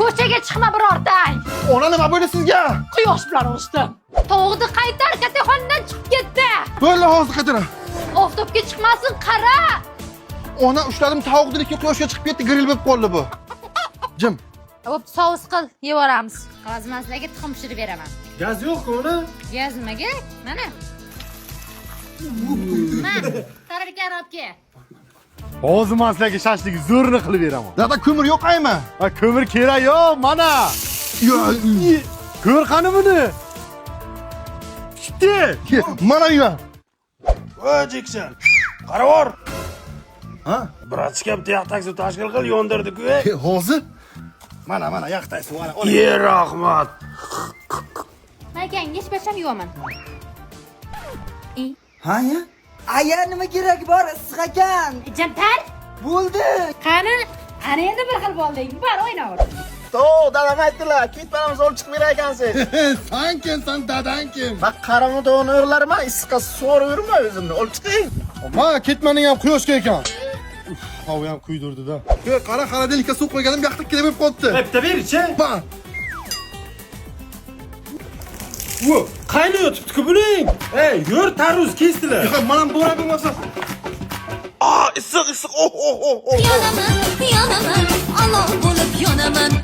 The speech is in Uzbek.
Ko'chaga chiqma birortang. Ona nima bo'ldi sizga? Quyosh bilan urishdim. Tovuqni qaytar, kattaxonadan chiqib ketdi. Bo'ldi, hozir qaytara. Oftobga chiqmasin, qara. Ona ushladim, tovuqni quyoshga chiqib ketdi, grill bo'lib qoldi bu. Jim. Hop, sous qil, yevoramiz. Qazmaslarga tuxum pishirib beraman. Gaz yo'q-ku uni? Gaz nimaga? Mana. Mana, tararkan olib kel. Hozir men sizlarga shashlik zo'rini qilib beraman. Dada ko'mir yo'qaymi? Ha, ko'mir kerak yo'q, mana. Ko'r qani buni. Pishdi. Mana uyga. Voy Jekson. Qaravor. Ha? Bratska bitta yaq taksi tashkil qil, yondirdi-ku. Hozir? Mana yaqtaysiz, mana. Ye rahmat. Maykangiz basham yuvaman. Ha ya? Aya nima kerak bor issiq ekan. Jantar, Bo'ldi. qani? Ana endi bir xil bo'lding. Bor, o'ynaver. To'q, dadam aytdilar, ketmanamiz olib chiqib berar ekansiz. Sen kimsan, dadang kim? Bak qaramni to'g'ni o'g'larma, issiqqa so'rib yurma o'zimni, olib chiqing. Ma, ketmaning ham quyoshga ekan. Havo ham kuydirdi-da. Qara, xaladelikka suv qo'yganim yoqda kelib qolibdi. Bitta ber-chi. Ba. Vo, qaynayotibdi-ku buning. Ey, yur, tarvuz kesdilar. Mana bu bo'ra bo'lmasa. Issiq. Oh. Yonaman, olov bo'lib yonaman.